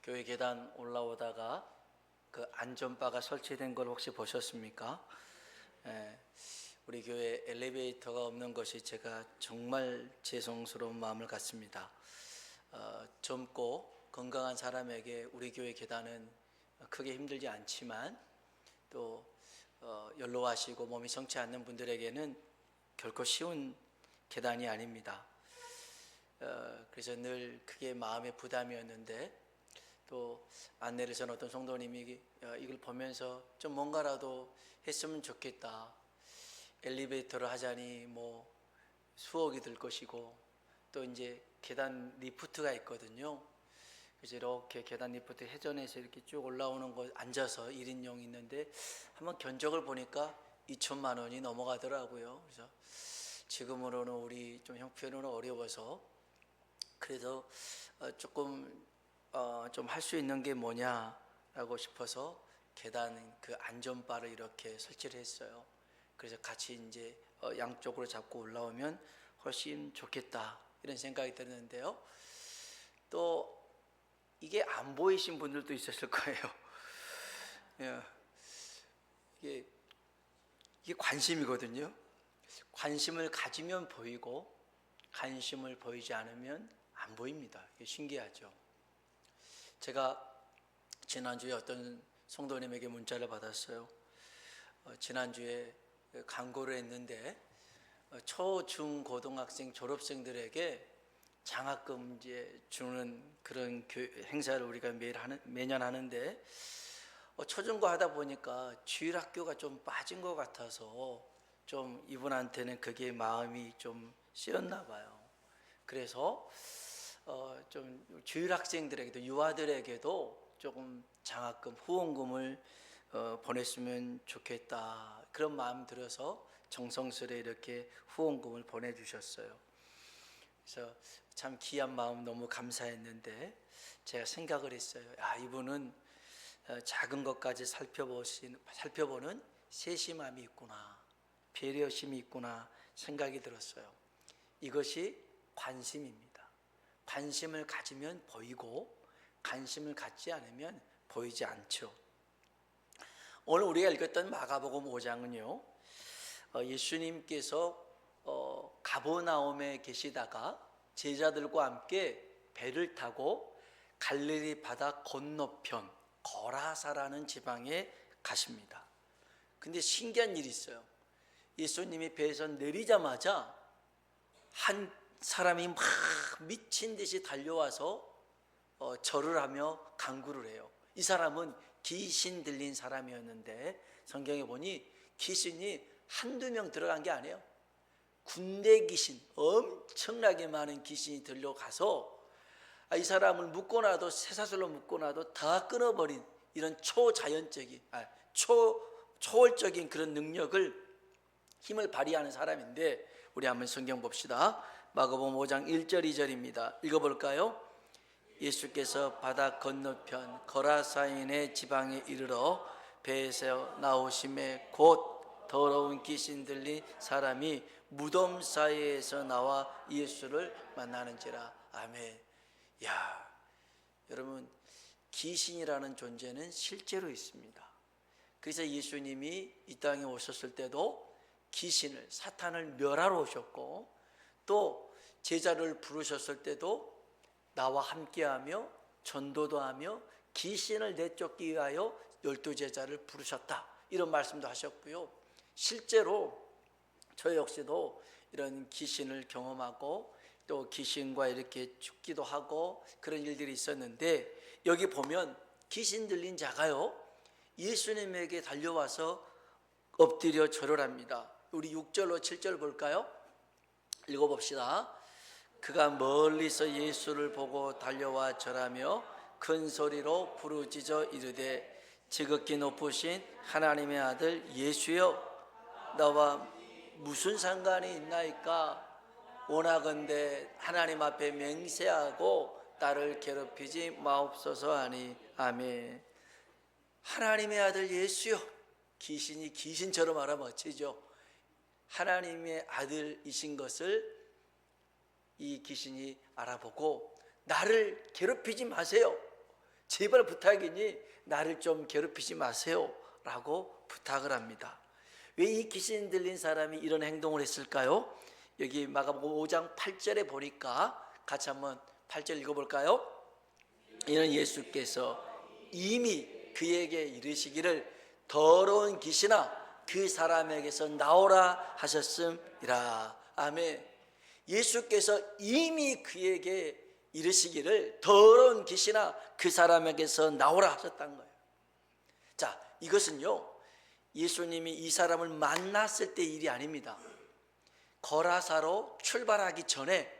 교회 계단 올라오다가 그 안전바가 설치된 걸 혹시 보셨습니까? 우리 교회 엘리베이터가 없는 것이 제가 정말 죄송스러운 마음을 갖습니다. 젊고 건강한 사람에게 우리 교회 계단은 크게 힘들지 않지만 또 연로하시고 몸이 성치 않는 분들에게는 결코 쉬운 계단이 아닙니다. 그래서 늘 크게 마음의 부담이었는데 또 안내를 전 어떤 성도님이 이걸 보면서 좀 뭔가라도 했으면 좋겠다. 엘리베이터를 하자니 뭐 수억이 들 것이고 또 이제 계단 리프트가 있거든요. 그래서 이렇게 계단 리프트 회전해서 이렇게 쭉 올라오는 거 앉아서 1인용 있는데 한번 견적을 보니까 2천만 원이 넘어가더라고요. 그래서 지금으로는 우리 좀 형편은 어려워서 그래서 조금 좀 할 수 있는 게 뭐냐라고 싶어서 계단 그 안전바를 이렇게 설치를 했어요. 그래서 같이 이제 양쪽으로 잡고 올라오면 훨씬 좋겠다 이런 생각이 들었는데요. 또 이게 안 보이신 분들도 있었을 거예요. 이게 관심이거든요. 관심을 가지면 보이고 관심을 보이지 않으면 안 보입니다. 이게 신기하죠. 제가 지난주에 어떤 성도님에게 문자를 받았어요. 지난주에 광고를 했는데 초, 중, 고등학생 졸업생들에게 장학금 이제 주는 그런 행사를 우리가 매년 하는데 초중고 하다 보니까 주일학교가 좀 빠진 것 같아서 좀 이분한테는 그게 마음이 좀 쓰였나 봐요. 그래서 좀 주일학생들에게도 유아들에게도 조금 장학금 후원금을 보냈으면 좋겠다 그런 마음 들어서 정성스레 이렇게 후원금을 보내주셨어요. 그래서 참 귀한 마음 너무 감사했는데 제가 생각을 했어요. 이분은 작은 것까지 살펴보는 세심함이 있구나, 배려심이 있구나 생각이 들었어요. 이것이 관심입니다. 관심을 가지면 보이고 관심을 갖지 않으면 보이지 않죠. 오늘 우리가 읽었던 마가복음 5장은요, 예수님께서 가버나움에 계시다가 제자들과 함께 배를 타고 갈릴리 바다 건너편 거라사라는 지방에 가십니다. 근데 신기한 일이 있어요. 예수님이 배에서 내리자마자 한 사람이 막 미친 듯이 달려와서 절을 하며 간구를 해요. 이 사람은 귀신 들린 사람이었는데 성경에 보니 귀신이 한두 명 들어간 게 아니에요. 군대 귀신, 엄청나게 많은 귀신이 들려가서 이 사람을 묶어놔도 쇠사슬로 묶어놔도 다 끊어버린 이런 초월적인 그런 능력을 힘을 발휘하는 사람인데 우리 한번 성경 봅시다. 마가복음 5장 1절 2절입니다. 읽어볼까요? 예수께서 바다 건너편 거라사인의 지방에 이르러 배에서 나오심에 곧 더러운 귀신 들린 사람이 무덤 사이에서 나와 예수를 만나는지라. 아멘. 여러분, 귀신이라는 존재는 실제로 있습니다. 그래서 예수님이 이 땅에 오셨을 때도 귀신을, 사탄을 멸하러 오셨고 또 제자를 부르셨을 때도 나와 함께하며 전도도 하며 귀신을 내쫓기 위하여 12제자를 부르셨다 이런 말씀도 하셨고요. 실제로 저 역시도 이런 귀신을 경험하고 또 귀신과 이렇게 죽기도 하고 그런 일들이 있었는데 여기 보면 귀신 들린 자가요 예수님에게 달려와서 엎드려 절을 합니다. 우리 6절로 7절 볼까요? 읽어봅시다. 그가 멀리서 예수를 보고 달려와 절하며 큰 소리로 부르짖어 이르되 지극히 높으신 하나님의 아들 예수여, 나와 무슨 상관이 있나이까? 원하건대 하나님 앞에 맹세하고 나를 괴롭히지 마옵소서 하니. 아멘. 하나님의 아들 예수여, 귀신이 귀신처럼 알아맞히죠. 하나님의 아들이신 것을 이 귀신이 알아보고 나를 괴롭히지 마세요. 제발 부탁이니 나를 좀 괴롭히지 마세요 라고 부탁을 합니다. 왜 이 귀신 들린 사람이 이런 행동을 했을까요? 여기 마가복음 5장 8절에 보니까 같이 한번 8절 읽어볼까요? 이는 예수께서 이미 그에게 이르시기를 더러운 귀신아 그 사람에게서 나오라 하셨음이라. 아멘. 예수께서 이미 그에게 이르시기를 더러운 귀신아 그 사람에게서 나오라 하셨다는 거예요. 자, 이것은요 예수님이 이 사람을 만났을 때 일이 아닙니다. 거라사로 출발하기 전에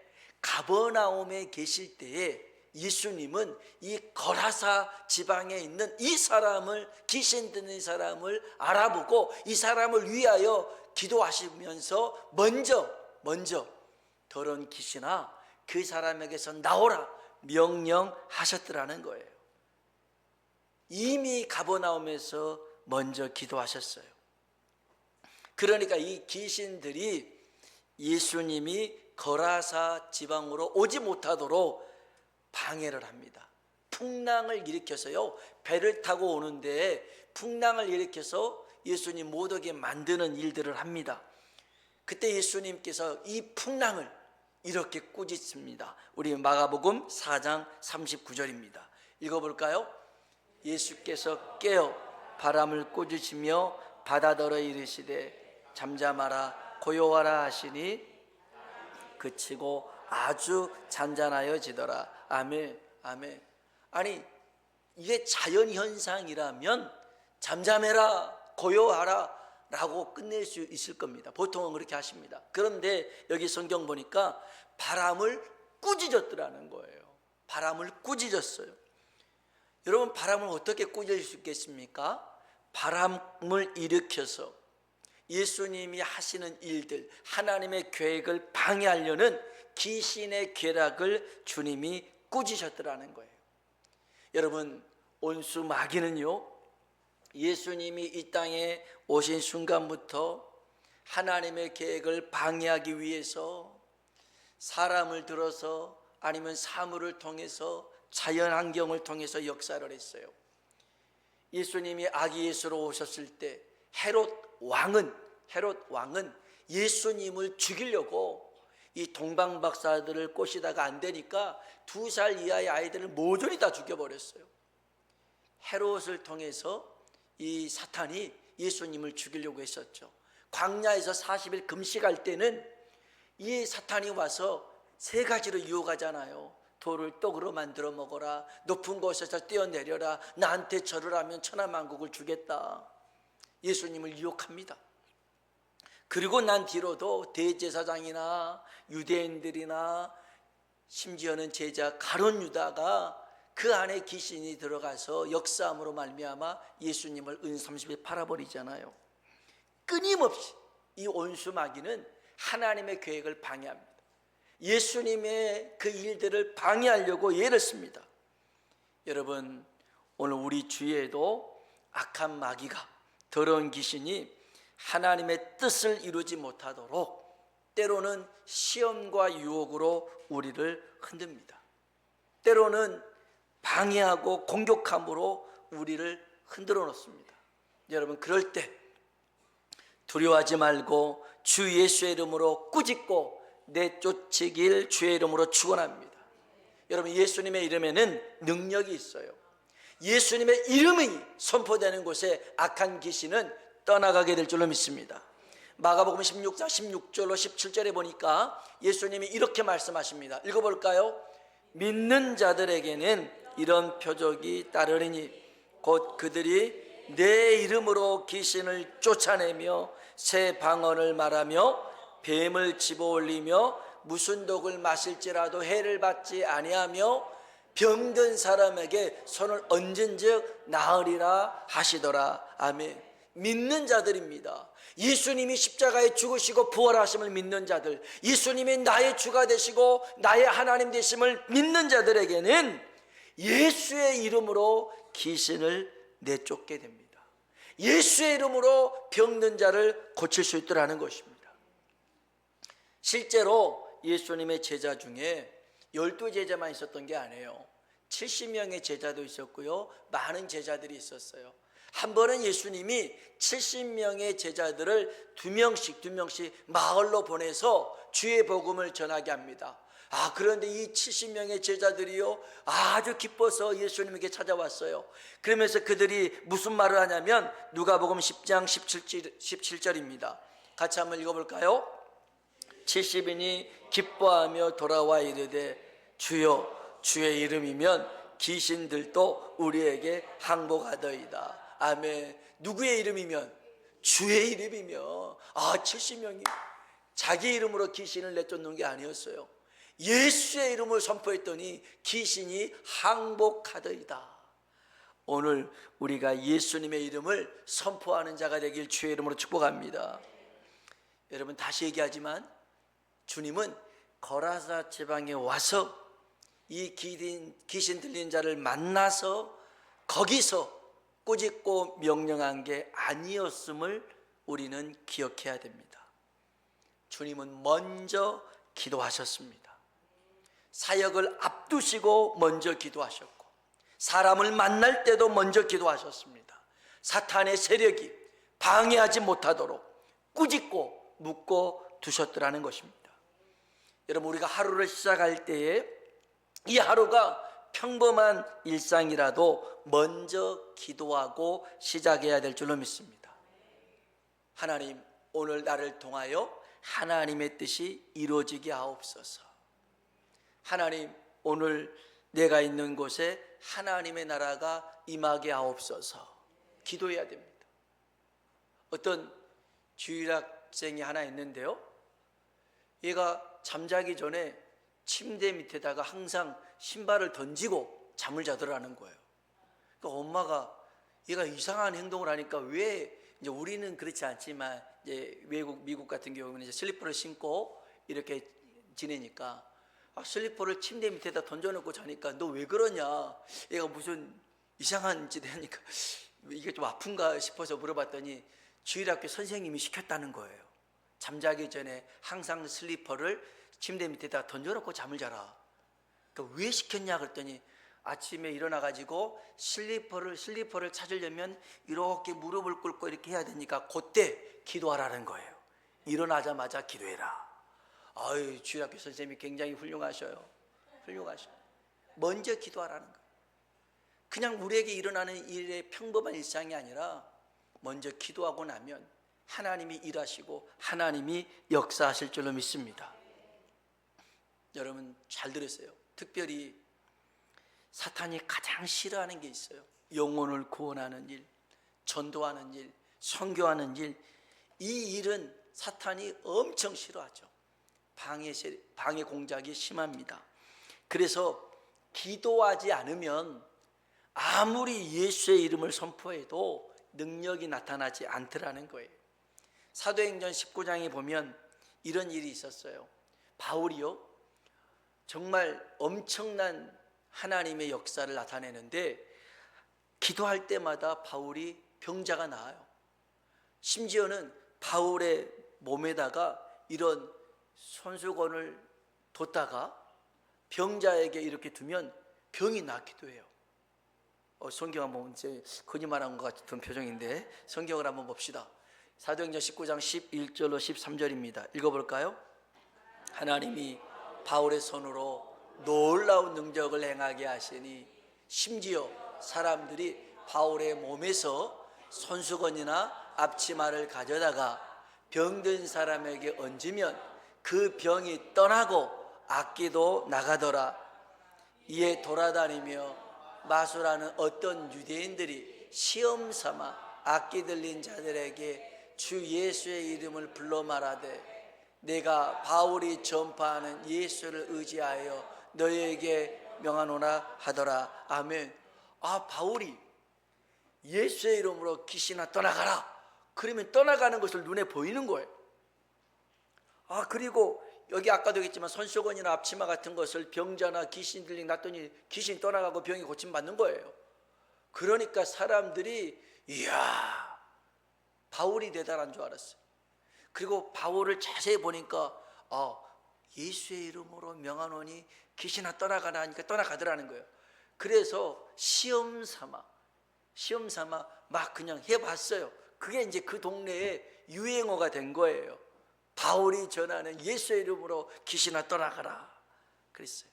가버나움에 계실 때에 예수님은 이 거라사 지방에 있는 이 사람을, 귀신 들린 사람을 알아보고 이 사람을 위하여 기도하시면서 먼저 더러운 귀신아 그 사람에게서 나오라 명령하셨더라는 거예요. 이미 가버나움에서 먼저 기도하셨어요. 그러니까 이 귀신들이 예수님이 거라사 지방으로 오지 못하도록 방해를 합니다. 풍랑을 일으켜서요, 배를 타고 오는데 풍랑을 일으켜서 예수님 못 오게 만드는 일들을 합니다. 그때 예수님께서 이 풍랑을 이렇게 꾸짖습니다. 우리 마가복음 4장 39절입니다. 읽어볼까요? 예수께서 깨어 바람을 꾸짖으며 바다더러 이르시되 잠잠하라 고요하라 하시니 그치고 아주 잔잔하여지더라. 아멘. 아멘. 아니 이게 자연현상이라면 잠잠해라 고요하라 라고 끝낼 수 있을 겁니다. 보통은 그렇게 하십니다. 그런데 여기 성경 보니까 바람을 꾸짖었더라는 거예요. 바람을 꾸짖었어요. 여러분 바람을 어떻게 꾸짖을 수 있겠습니까? 바람을 일으켜서 예수님이 하시는 일들, 하나님의 계획을 방해하려는 귀신의 궤락을 주님이 꾸짖으셨더라는 거예요. 여러분 온수 마귀는요 예수님이 이 땅에 오신 순간부터 하나님의 계획을 방해하기 위해서 사람을 들어서 아니면 사물을 통해서 자연 환경을 통해서 역사를 했어요. 예수님이 아기 예수로 오셨을 때 헤롯 왕은 예수님을 죽이려고 이 동방박사들을 꼬시다가 안 되니까 2살 이하의 아이들을 모조리 다 죽여버렸어요. 헤롯을 통해서 이 사탄이 예수님을 죽이려고 했었죠. 광야에서 40일 금식할 때는 이 사탄이 와서 3가지로 유혹하잖아요. 돌을 떡으로 만들어 먹어라, 높은 곳에서 뛰어내려라, 나한테 절을 하면 천하만국을 주겠다. 예수님을 유혹합니다. 그리고 난 뒤로도 대제사장이나 유대인들이나 심지어는 제자 가룟 유다가 그 안에 귀신이 들어가서 역사함으로 말미암아 예수님을 은 30일 팔아버리잖아요. 끊임없이 이 온수 마귀는 하나님의 계획을 방해합니다. 예수님의 그 일들을 방해하려고 예를 씁니다. 여러분 오늘 우리 주위에도 악한 마귀가, 더러운 귀신이 하나님의 뜻을 이루지 못하도록 때로는 시험과 유혹으로 우리를 흔듭니다. 때로는 방해하고 공격함으로 우리를 흔들어 놓습니다. 여러분 그럴 때 두려워하지 말고 주 예수의 이름으로 꾸짖고 내쫓으길 주의 이름으로 축원합니다. 여러분 예수님의 이름에는 능력이 있어요. 예수님의 이름이 선포되는 곳에 악한 귀신은 떠나가게 될 줄로 믿습니다. 마가복음 16장 16절로 17절에 보니까 예수님이 이렇게 말씀하십니다. 읽어볼까요? 믿는 자들에게는 이런 표적이 따르리니 곧 그들이 내 이름으로 귀신을 쫓아내며 새 방언을 말하며 뱀을 집어올리며 무슨 독을 마실지라도 해를 받지 아니하며 병든 사람에게 손을 얹은즉 나으리라 하시더라. 아멘. 믿는 자들입니다. 예수님이 십자가에 죽으시고 부활하심을 믿는 자들, 예수님이 나의 주가 되시고 나의 하나님 되심을 믿는 자들에게는 예수의 이름으로 귀신을 내쫓게 됩니다. 예수의 이름으로 병든 자를 고칠 수 있더라는 것입니다. 실제로 예수님의 제자 중에 12 제자만 있었던 게 아니에요. 70명의 제자도 있었고요, 많은 제자들이 있었어요. 한 번은 예수님이 70명의 제자들을 두 명씩 마을로 보내서 주의 복음을 전하게 합니다. 그런데 이 70명의 제자들이요, 아주 기뻐서 예수님에게 찾아왔어요. 그러면서 그들이 무슨 말을 하냐면 누가복음 10장 17절입니다. 같이 한번 읽어볼까요? 70인이 기뻐하며 돌아와 이르되 주여, 주의 이름이면 귀신들도 우리에게 항복하더이다. 아멘. 누구의 이름이면? 주의 이름이면. 70명이 자기 이름으로 귀신을 내쫓는 게 아니었어요. 예수의 이름을 선포했더니 귀신이 항복하더이다. 오늘 우리가 예수님의 이름을 선포하는 자가 되길 주의 이름으로 축복합니다. 여러분, 다시 얘기하지만 주님은 거라사 지방에 와서 이 귀신 들린 자를 만나서 거기서 꾸짖고 명령한 게 아니었음을 우리는 기억해야 됩니다. 주님은 먼저 기도하셨습니다. 사역을 앞두시고 먼저 기도하셨고, 사람을 만날 때도 먼저 기도하셨습니다. 사탄의 세력이 방해하지 못하도록 꾸짖고 묶어 두셨더라는 것입니다. 여러분, 우리가 하루를 시작할 때에 이 하루가 평범한 일상이라도 먼저 기도하고 시작해야 될 줄로 믿습니다. 하나님, 오늘 나를 통하여 하나님의 뜻이 이루어지게 하옵소서. 하나님, 오늘 내가 있는 곳에 하나님의 나라가 임하게 하옵소서. 기도해야 됩니다. 어떤 주일학생이 하나 있는데요, 얘가 잠자기 전에 침대 밑에다가 항상 신발을 던지고 잠을 자더라는 거예요. 그러니까 엄마가 얘가 이상한 행동을 하니까 왜, 이제 우리는 그렇지 않지만 이제 미국 같은 경우는 이제 슬리퍼를 신고 이렇게 지내니까 슬리퍼를 침대 밑에다 던져놓고 자니까 너 왜 그러냐, 얘가 무슨 이상한 짓 하니까 이게 좀 아픈가 싶어서 물어봤더니 주일학교 선생님이 시켰다는 거예요. 잠자기 전에 항상 슬리퍼를 침대 밑에다 던져놓고 잠을 자라. 그러니까 왜 시켰냐 그랬더니 아침에 일어나가지고 슬리퍼를 찾으려면 이렇게 무릎을 꿇고 이렇게 해야 되니까 그때 기도하라는 거예요. 일어나자마자 기도해라. 주일학교 선생님이 굉장히 훌륭하셔요. 먼저 기도하라는 거예요. 그냥 우리에게 일어나는 일의 평범한 일상이 아니라 먼저 기도하고 나면 하나님이 일하시고 하나님이 역사하실 줄로 믿습니다. 여러분, 잘 들으세요. 특별히 사탄이 가장 싫어하는 게 있어요. 영혼을 구원하는 일, 전도하는 일, 선교하는 일. 이 일은 사탄이 엄청 싫어하죠. 방해 공작이 심합니다. 그래서 기도하지 않으면 아무리 예수의 이름을 선포해도 능력이 나타나지 않더라는 거예요. 사도행전 19장에 보면 이런 일이 있었어요. 바울이요, 정말 엄청난 하나님의 역사를 나타내는데 기도할 때마다 바울이 병자가 나아요. 심지어는 바울의 몸에다가 이런 손수건을 뒀다가 병자에게 이렇게 두면 병이 낫기도 해요. 성경 한번, 이제 거짓말한 것 같은 표정인데 성경을 한번 봅시다. 사도행전 19장 11절로 13절입니다. 읽어볼까요? 하나님이 바울의 손으로 놀라운 능력을 행하게 하시니 심지어 사람들이 바울의 몸에서 손수건이나 앞치마를 가져다가 병든 사람에게 얹으면 그 병이 떠나고 악기도 나가더라. 이에 돌아다니며 마술하는 어떤 유대인들이 시험 삼아 악기 들린 자들에게 주 예수의 이름을 불러 말하되 내가 바울이 전파하는 예수를 의지하여 너희에게 명하노라 하더라. 아멘. 바울이 예수의 이름으로 귀신아 떠나가라, 그러면 떠나가는 것을 눈에 보이는 거예요. 그리고 여기 아까도 얘기했지만 손수건이나 앞치마 같은 것을 병자나 귀신 들린 놨더니 귀신 떠나가고 병이 고침받는 거예요. 그러니까 사람들이 이야, 바울이 대단한 줄 알았어요. 그리고 바울을 자세히 보니까 예수의 이름으로 명하노니 귀신아 떠나가라 하니까 떠나가더라는 거예요. 그래서 시험 삼아 막 그냥 해봤어요. 그게 이제 그 동네에 유행어가 된 거예요. 바울이 전하는 예수의 이름으로 귀신아 떠나가라 그랬어요.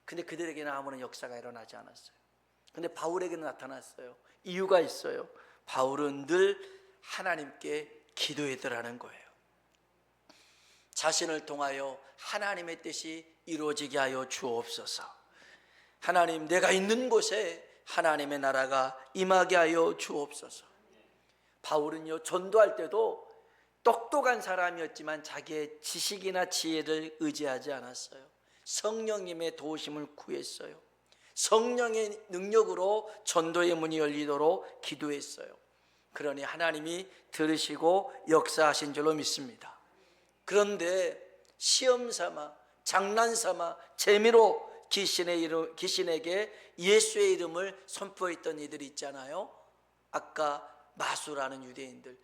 근데 그들에게는 아무런 역사가 일어나지 않았어요. 근데 바울에게는 나타났어요. 이유가 있어요. 바울은 늘 하나님께 기도했더라는 거예요. 자신을 통하여 하나님의 뜻이 이루어지게 하여 주옵소서. 하나님, 내가 있는 곳에 하나님의 나라가 임하게 하여 주옵소서. 바울은요, 전도할 때도 똑똑한 사람이었지만 자기의 지식이나 지혜를 의지하지 않았어요. 성령님의 도우심을 구했어요. 성령의 능력으로 전도의 문이 열리도록 기도했어요. 그러니 하나님이 들으시고 역사하신 줄로 믿습니다. 그런데 시험 삼아, 장난 삼아, 재미로 귀신에게 예수의 이름을 선포했던 이들이 있잖아요. 아까 마술하는 유대인들,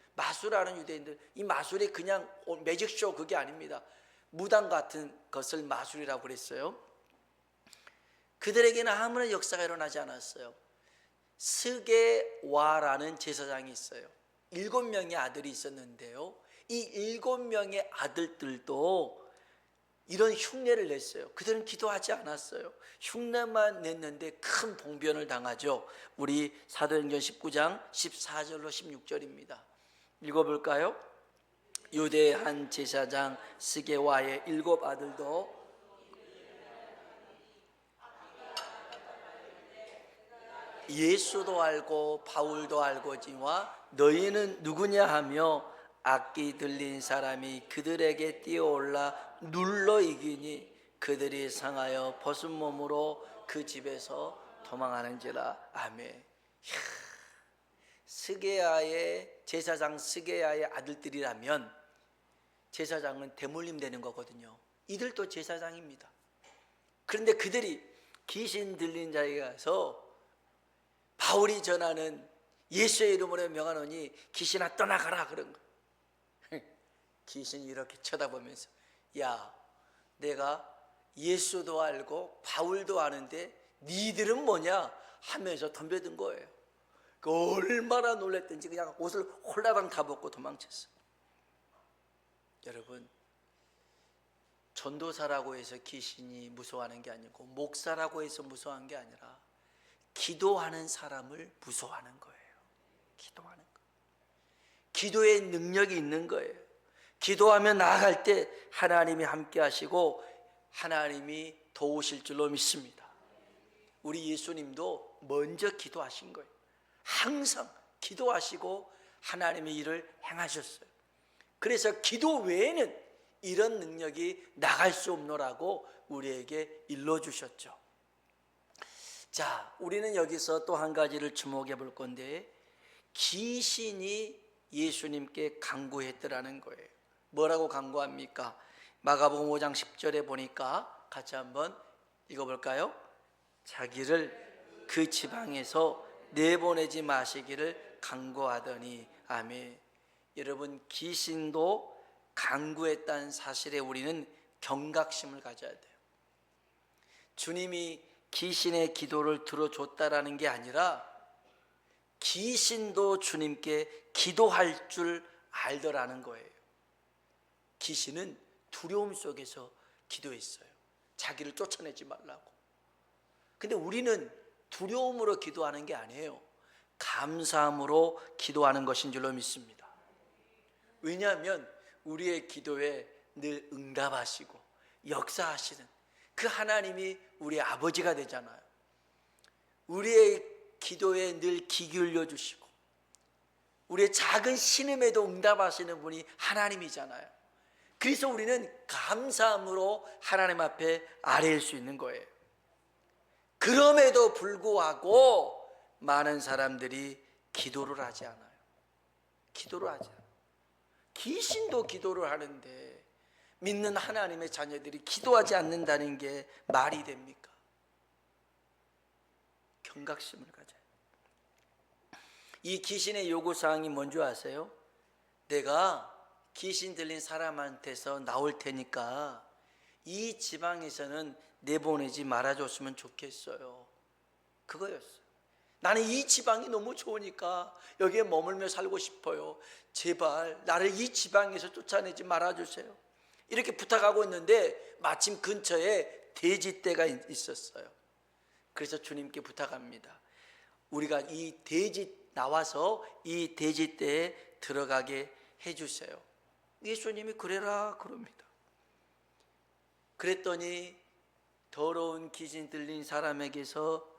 이 마술이 그냥 매직쇼 그게 아닙니다. 무당 같은 것을 마술이라고 그랬어요. 그들에게는 아무런 역사가 일어나지 않았어요. 스게와라는 제사장이 있어요. 7명의 아들이 있었는데요, 이 7명의 아들들도 이런 흉내를 냈어요. 그들은 기도하지 않았어요. 흉내만 냈는데 큰 봉변을 당하죠. 우리 사도행전 19장 14절로 16절입니다. 읽어볼까요? 유대의 한 제사장 스게와의 7 아들도 예수도 알고 바울도 알고지와 너희는 누구냐 하며 악기 들린 사람이 그들에게 뛰어올라 눌러 이기니 그들이 상하여 벗은 몸으로 그 집에서 도망하는지라. 아멘. 스게야의 제사장 스게야의 아들들이라면 제사장은 대물림 되는 거거든요. 이들도 제사장입니다. 그런데 그들이 귀신 들린 자에게 가서 바울이 전하는 예수의 이름으로 명하노니 귀신아 떠나가라 그런 거예요. 귀신이 이렇게 쳐다보면서, 야, 내가 예수도 알고 바울도 아는데 니들은 뭐냐 하면서 덤벼든 거예요. 얼마나 놀랬던지 그냥 옷을 홀라당 다 벗고 도망쳤어요. 여러분, 전도사라고 해서 귀신이 무서워하는 게 아니고 목사라고 해서 무서워하는 게 아니라 기도하는 사람을 무서워하는 거예요. 기도하는 거. 기도의 능력이 있는 거예요. 기도하며 나아갈 때 하나님이 함께 하시고 하나님이 도우실 줄로 믿습니다. 우리 예수님도 먼저 기도하신 거예요. 항상 기도하시고 하나님의 일을 행하셨어요. 그래서 기도 외에는 이런 능력이 나갈 수 없노라고 우리에게 일러주셨죠. 자, 우리는 여기서 또 한 가지를 주목해 볼 건데, 귀신이 예수님께 간구했더라는 거예요. 뭐라고 간구합니까? 마가복음 5장 10절에 보니까 같이 한번 읽어볼까요? 자기를 그 지방에서 내보내지 마시기를 간구하더니. 아멘. 여러분, 귀신도 간구했다는 사실에 우리는 경각심을 가져야 돼요. 주님이 귀신의 기도를 들어줬다라는 게 아니라 귀신도 주님께 기도할 줄 알더라는 거예요. 귀신은 두려움 속에서 기도했어요. 자기를 쫓아내지 말라고. 근데 우리는 두려움으로 기도하는 게 아니에요. 감사함으로 기도하는 것인 줄로 믿습니다. 왜냐하면 우리의 기도에 늘 응답하시고 역사하시는 그 하나님이 우리 아버지가 되잖아요. 우리의 기도에 늘 귀 기울여 주시고 우리의 작은 신음에도 응답하시는 분이 하나님이잖아요. 그래서 우리는 감사함으로 하나님 앞에 아뢰일 수 있는 거예요. 그럼에도 불구하고 많은 사람들이 기도를 하지 않아요. 기도를 하지 않아요. 귀신도 기도를 하는데 믿는 하나님의 자녀들이 기도하지 않는다는 게 말이 됩니까? 경각심을 가져요. 이 귀신의 요구사항이 뭔지 아세요? 내가 귀신 들린 사람한테서 나올 테니까 이 지방에서는 내보내지 말아줬으면 좋겠어요. 그거였어요. 나는 이 지방이 너무 좋으니까 여기에 머물며 살고 싶어요. 제발 나를 이 지방에서 쫓아내지 말아주세요. 이렇게 부탁하고 있는데 마침 근처에 돼지떼가 있었어요. 그래서 주님께 부탁합니다. 우리가 이 돼지 나와서 이 돼지떼에 들어가게 해주세요. 예수님이 그래라 그럽니다. 그랬더니 더러운 귀신 들린 사람에게서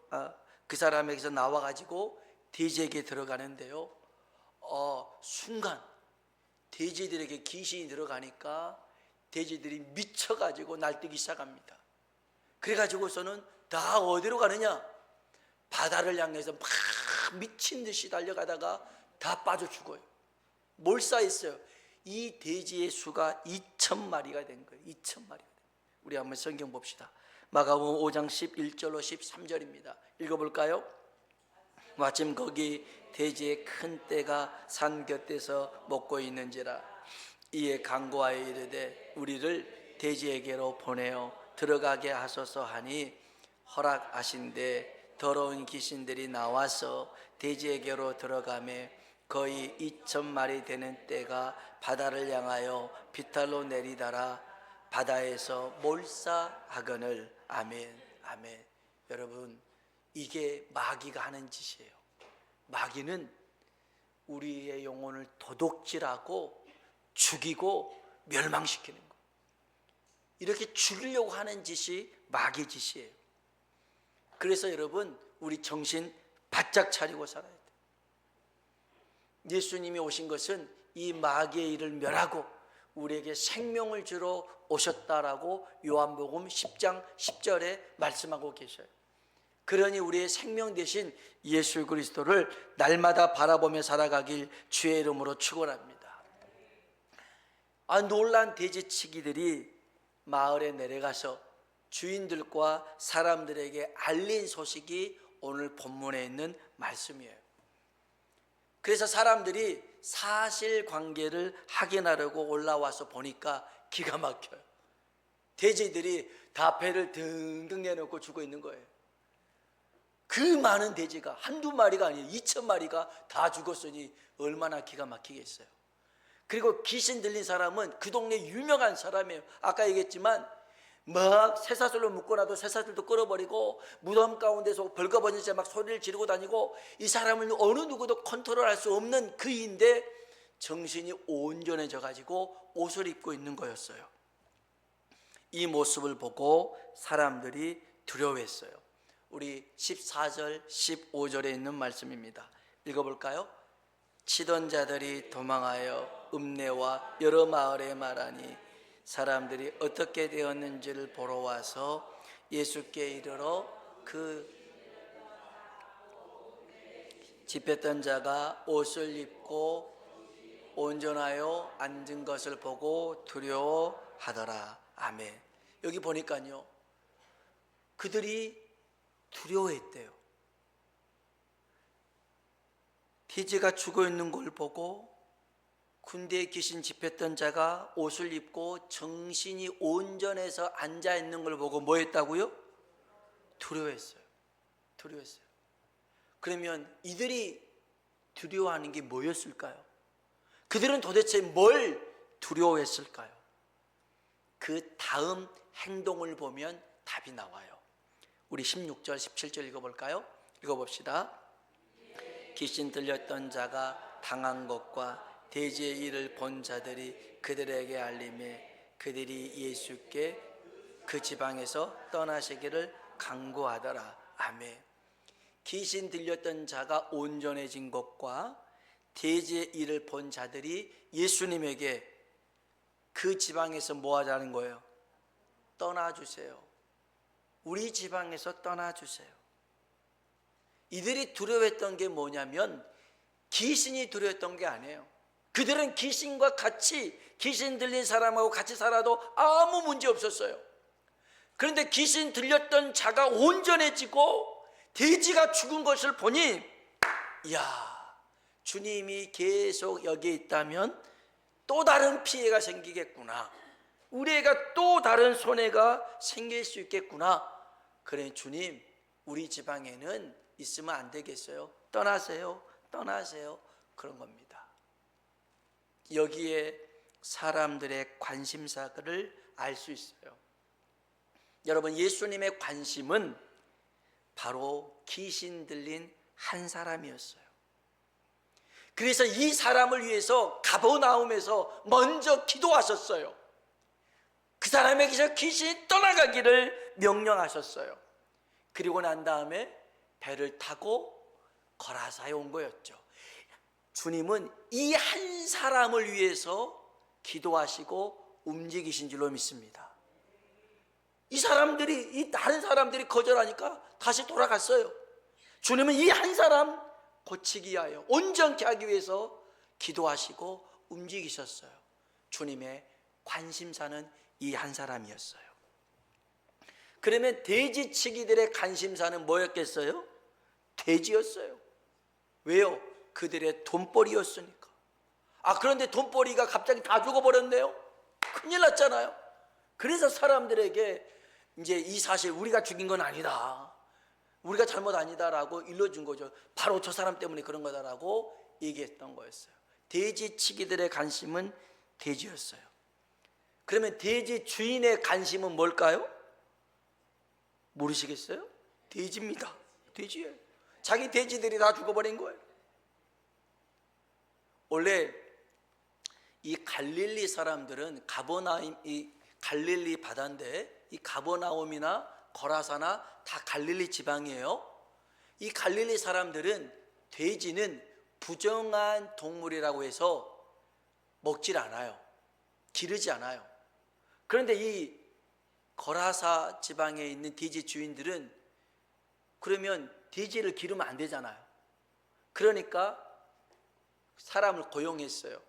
그 사람에게서 나와가지고 돼지에게 들어가는데요. 순간 돼지들에게 귀신이 들어가니까 돼지들이 미쳐가지고 날뛰기 시작합니다. 그래가지고서는 다 어디로 가느냐? 바다를 향해서 막 미친 듯이 달려가다가 다 빠져 죽어요. 몰사했어요. 이 돼지의 수가 2,000마리가 된 거예요. 2,000마리가. 우리 한번 성경 봅시다. 마가복음 5장 11절로 13절입니다. 읽어볼까요? 마침 거기 돼지의 큰 떼가 산 곁에서 먹고 있는지라. 이에 간구하여 이르되 우리를 돼지에게로 보내어 들어가게 하소서 하니 허락하신대 더러운 귀신들이 나와서 돼지에게로 들어가매 거의 2,000마리 되는 떼가 바다를 향하여 비탈로 내리다라 바다에서 몰사하거늘. 아멘. 아멘. 여러분, 이게 마귀가 하는 짓이에요. 마귀는 우리의 영혼을 도둑질하고 죽이고 멸망시키는 거예요. 이렇게 죽이려고 하는 짓이 마귀 짓이에요. 그래서 여러분, 우리 정신 바짝 차리고 살아야 돼요. 예수님이 오신 것은 이 마귀의 일을 멸하고 우리에게 생명을 주러 오셨다라고 요한복음 10장 10절에 말씀하고 계셔요. 그러니 우리의 생명 대신 예수 그리스도를 날마다 바라보며 살아가길 주의 이름으로 축원합니다. 놀란 돼지치기들이 마을에 내려가서 주인들과 사람들에게 알린 소식이 오늘 본문에 있는 말씀이에요. 그래서 사람들이 사실관계를 확인하려고 올라와서 보니까 기가 막혀요. 돼지들이 다 배를 등등 내놓고 죽어 있는 거예요. 그 많은 돼지가 한두 마리가 아니에요. 2,000마리가 다 죽었으니 얼마나 기가 막히겠어요. 그리고 귀신 들린 사람은 그 동네 유명한 사람이에요. 아까 얘기했지만 막 쇠사슬로 묶어놔도 쇠사슬도 끌어버리고 무덤 가운데서 벌거벗은 채 막 소리를 지르고 다니고 이 사람은 어느 누구도 컨트롤할 수 없는 그인데 정신이 온전해져 가지고 옷을 입고 있는 거였어요. 이 모습을 보고 사람들이 두려워했어요. 우리 14절 15절에 있는 말씀입니다. 읽어볼까요? 치던 자들이 도망하여 읍내와 여러 마을에 말하니 사람들이 어떻게 되었는지를 보러 와서 예수께 이르러 그 집혔던 자가 옷을 입고 온전하여 앉은 것을 보고 두려워하더라. 아멘. 여기 보니까요, 그들이 두려워했대요. 돼지가 죽어 있는 걸 보고 군대에 귀신 집혔던 자가 옷을 입고 정신이 온전해서 앉아 있는 걸 보고 뭐 했다고요? 두려워했어요. 두려워했어요. 그러면 이들이 두려워하는 게 뭐였을까요? 그들은 도대체 뭘 두려워했을까요? 그 다음 행동을 보면 답이 나와요. 우리 16절 17절 읽어볼까요? 읽어봅시다. 귀신 들렸던 자가 당한 것과 돼지의 일을 본 자들이 그들에게 알림해 그들이 예수께 그 지방에서 떠나시기를 간구하더라. 아멘. 귀신 들렸던 자가 온전해진 것과 돼지의 일을 본 자들이 예수님에게 그 지방에서 뭐 하자는 거예요? 떠나주세요. 우리 지방에서 떠나주세요. 이들이 두려워했던 게 뭐냐면 귀신이 두려웠던 게 아니에요. 그들은 귀신과 같이, 귀신 들린 사람하고 같이 살아도 아무 문제 없었어요. 그런데 귀신 들렸던 자가 온전해지고 돼지가 죽은 것을 보니, 이야, 주님이 계속 여기에 있다면 또 다른 피해가 생기겠구나. 우리가 또 다른 손해가 생길 수 있겠구나. 그래, 주님, 우리 지방에는 있으면 안 되겠어요? 떠나세요, 떠나세요. 그런 겁니다. 여기에 사람들의 관심사를 알 수 있어요. 여러분, 예수님의 관심은 바로 귀신 들린 한 사람이었어요. 그래서 이 사람을 위해서 가버나움에서 먼저 기도하셨어요. 그 사람에게서 귀신이 떠나가기를 명령하셨어요. 그리고 난 다음에 배를 타고 거라사에 온 거였죠. 주님은 이 한 사람을 위해서 기도하시고 움직이신 줄로 믿습니다. 이 다른 사람들이 거절하니까 다시 돌아갔어요. 주님은 이 한 사람 고치기 위하여, 온전케 하기 위해서 기도하시고 움직이셨어요. 주님의 관심사는 이 한 사람이었어요. 그러면 돼지치기들의 관심사는 뭐였겠어요? 돼지였어요. 왜요? 그들의 돈벌이였으니까. 그런데 돈벌이가 갑자기 다 죽어버렸네요. 큰일 났잖아요. 그래서 사람들에게 이제 이 사실 우리가 죽인 건 아니다, 우리가 잘못 아니다라고 일러준 거죠. 바로 저 사람 때문에 그런 거다라고 얘기했던 거였어요. 돼지치기들의 관심은 돼지였어요. 그러면 돼지 주인의 관심은 뭘까요? 모르시겠어요? 돼지입니다. 돼지예요. 자기 돼지들이 다 죽어버린 거예요. 원래 이 갈릴리 사람들은 이 갈릴리 바다인데, 이 가버나움이나 거라사나 다 갈릴리 지방이에요. 이 갈릴리 사람들은 돼지는 부정한 동물이라고 해서 먹질 않아요. 기르지 않아요. 그런데 이 거라사 지방에 있는 돼지 주인들은 그러면 돼지를 기르면 안 되잖아요. 그러니까 사람을 고용했어요.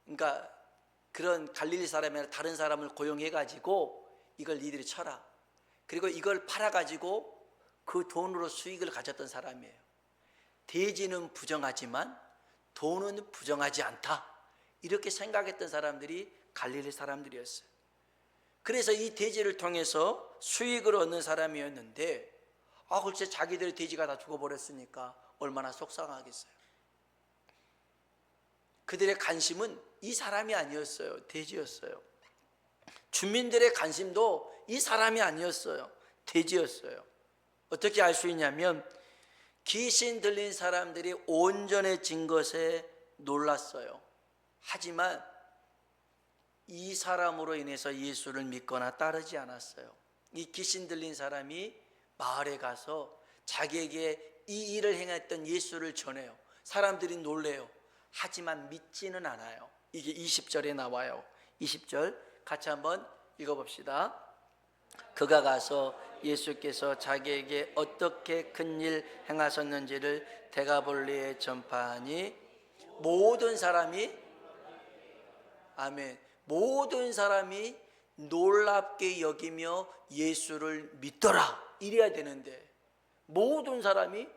그러니까 그런 갈릴리 사람이나 다른 사람을 고용해가지고 이걸 니들이 쳐라. 그리고 이걸 팔아가지고 그 돈으로 수익을 가졌던 사람이에요. 돼지는 부정하지만 돈은 부정하지 않다, 이렇게 생각했던 사람들이 갈릴리 사람들이었어요. 그래서 이 돼지를 통해서 수익을 얻는 사람이었는데, 글쎄 자기들의 돼지가 다 죽어버렸으니까 얼마나 속상하겠어요. 그들의 관심은 이 사람이 아니었어요. 돼지였어요. 주민들의 관심도 이 사람이 아니었어요. 돼지였어요. 어떻게 알 수 있냐면, 귀신 들린 사람들이 온전해진 것에 놀랐어요. 하지만 이 사람으로 인해서 예수를 믿거나 따르지 않았어요. 이 귀신 들린 사람이 마을에 가서 자기에게 이 일을 행했던 예수를 전해요. 사람들이 놀래요. 하지만 믿지는 않아요. 이게 20절에 나와요. 20절 같이 한번 읽어봅시다. 그가 가서 예수께서 자기에게 어떻게 큰 일 행하셨는지를 데가볼리에 전파하니 모든 사람이, 아멘, 모든 사람이 놀랍게 여기며 예수를 믿더라, 이래야 되는데 모든 사람이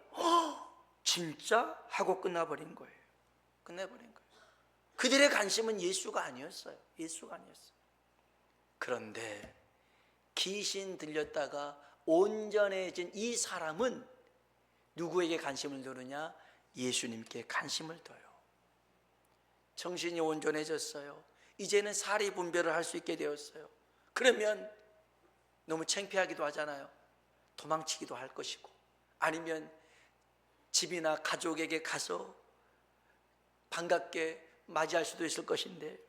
진짜? 하고 끝나버린 거예요. 그들의 관심은 예수가 아니었어요. 그런데 귀신 들렸다가 온전해진 이 사람은 누구에게 관심을 두느냐? 예수님께 관심을 둬요. 정신이 온전해졌어요. 이제는 사리 분별을 할 수 있게 되었어요. 그러면 너무 창피하기도 하잖아요. 도망치기도 할 것이고, 아니면 집이나 가족에게 가서 반갑게 맞이할 수도 있을 것인데,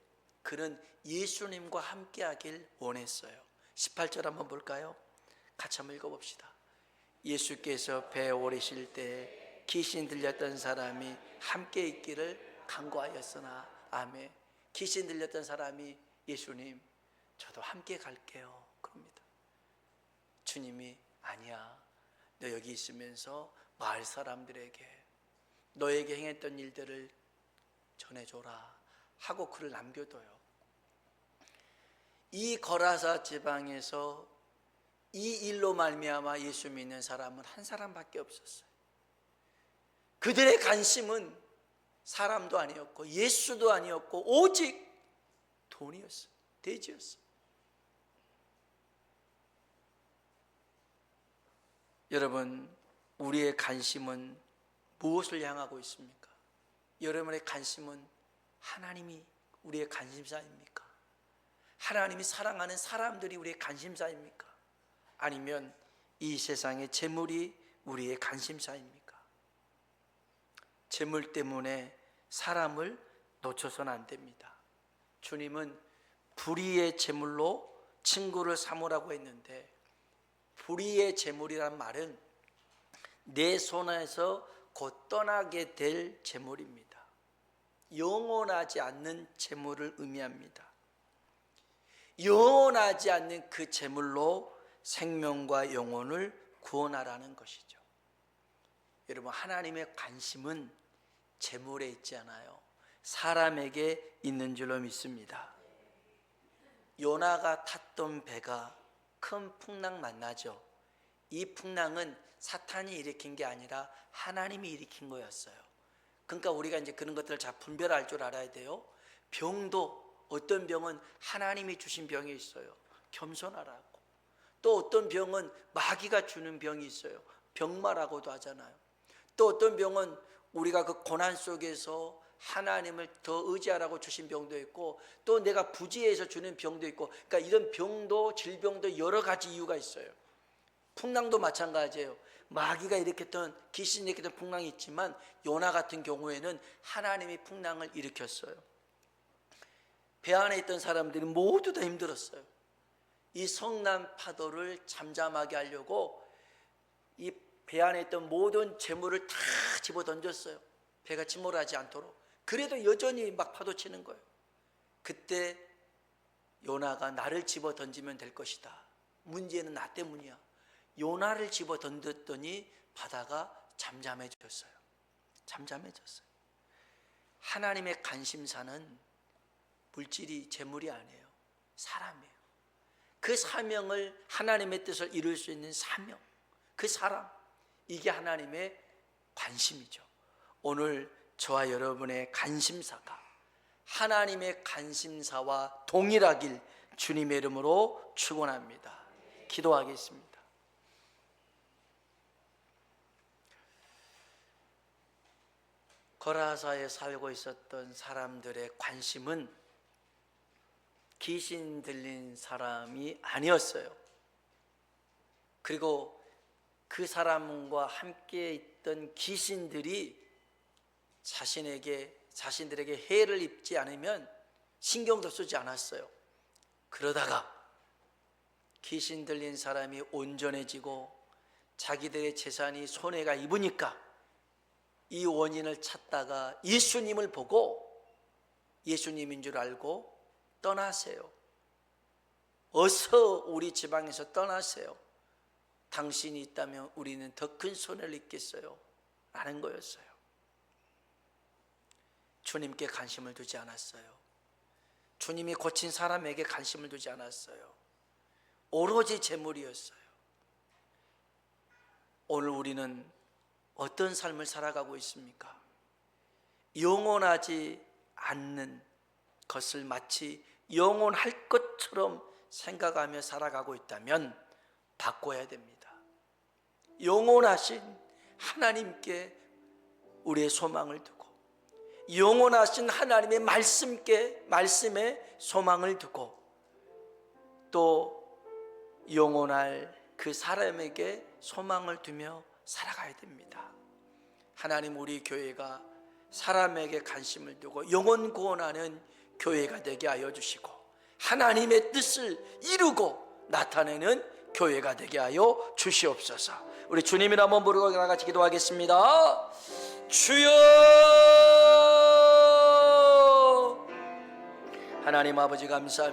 그는 예수님과 함께 하길 원했어요. 18절 한번 볼까요? 같이 한번 읽어봅시다. 예수께서 배에 오르실 때 귀신 들렸던 사람이 함께 있기를 간구하였으나, 아멘. 귀신 들렸던 사람이 예수님, 저도 함께 갈게요, 그럽니다. 주님이 아니야, 너 여기 있으면서 마을 사람들에게 너에게 행했던 일들을 전해줘라 하고 그를 남겨둬요. 이 거라사 지방에서 이 일로 말미암아 예수 믿는 사람은 한 사람밖에 없었어요. 그들의 관심은 사람도 아니었고 예수도 아니었고 오직 돈이었어요. 돼지였어요. 여러분, 우리의 관심은 무엇을 향하고 있습니까? 여러분의 관심은 하나님이 우리의 관심사입니까? 하나님이 사랑하는 사람들이 우리의 관심사입니까? 아니면 이 세상의 재물이 우리의 관심사입니까? 재물 때문에 사람을 놓쳐서는 안 됩니다. 주님은 불의의 재물로 친구를 삼으라고 했는데, 불의의 재물이란 말은 내 손에서 곧 떠나게 될 재물입니다. 영원하지 않는 재물을 의미합니다. 영원하지 않는 그 재물로 생명과 영혼을 구원하라는 것이죠. 여러분, 하나님의 관심은 재물에 있지 않아요. 사람에게 있는 줄로 믿습니다. 요나가 탔던 배가 큰 풍랑 만나죠. 이 풍랑은 사탄이 일으킨 게 아니라 하나님이 일으킨 거였어요. 그러니까 우리가 이제 그런 것들을 잘 분별할 줄 알아야 돼요. 병도 어떤 병은 하나님이 주신 병이 있어요. 겸손하라고. 또 어떤 병은 마귀가 주는 병이 있어요. 병마라고도 하잖아요. 또 어떤 병은 우리가 그 고난 속에서 하나님을 더 의지하라고 주신 병도 있고, 또 내가 부지해서 주는 병도 있고, 그러니까 이런 병도 질병도 여러 가지 이유가 있어요. 풍랑도 마찬가지예요. 마귀가 일으켰던, 귀신이 일으켰던 풍랑이 있지만 요나 같은 경우에는 하나님이 풍랑을 일으켰어요. 배 안에 있던 사람들이 모두 다 힘들었어요. 이 성난 파도를 잠잠하게 하려고 이 배 안에 있던 모든 재물을 다 집어 던졌어요. 배가 침몰하지 않도록. 그래도 여전히 막 파도 치는 거예요. 그때 요나가 나를 집어 던지면 될 것이다. 문제는 나 때문이야. 요나를 집어 던졌더니 바다가 잠잠해졌어요. 잠잠해졌어요. 하나님의 관심사는 물질이 재물이 아니에요. 사람이에요. 그 사명을, 하나님의 뜻을 이룰 수 있는 사명, 그 사람, 이게 하나님의 관심이죠. 오늘 저와 여러분의 관심사가 하나님의 관심사와 동일하길 주님의 이름으로 축원합니다. 기도하겠습니다. 거라사에 살고 있었던 사람들의 관심은 귀신 들린 사람이 아니었어요. 그리고 그 사람과 함께 있던 귀신들이 자신들에게 해를 입지 않으면 신경도 쓰지 않았어요. 그러다가 귀신 들린 사람이 온전해지고 자기들의 재산이 손해가 입으니까 이 원인을 찾다가 예수님을 보고 예수님인 줄 알고 떠나세요. 어서 우리 지방에서 떠나세요. 당신이 있다면 우리는 더 큰 손해를 입겠어요. 라는 거였어요. 주님께 관심을 두지 않았어요. 주님이 고친 사람에게 관심을 두지 않았어요. 오로지 재물이었어요. 오늘 우리는 어떤 삶을 살아가고 있습니까? 영원하지 않는 것을 마치 영원할 것처럼 생각하며 살아가고 있다면 바꿔야 됩니다. 영원하신 하나님께 우리의 소망을 두고, 영원하신 하나님의 말씀에 소망을 두고, 또 영원할 그 사람에게 소망을 두며 살아가야 됩니다. 하나님, 우리 교회가 사람에게 관심을 두고 영혼 구원하는 교회가 되게 하여 주시고, 하나님의 뜻을 이루고 나타내는 교회가 되게 하여 주시옵소서. 우리 주님이라 한번 부르고 나같이 기도하겠습니다. 주여! 하나님 아버지 감사합니다.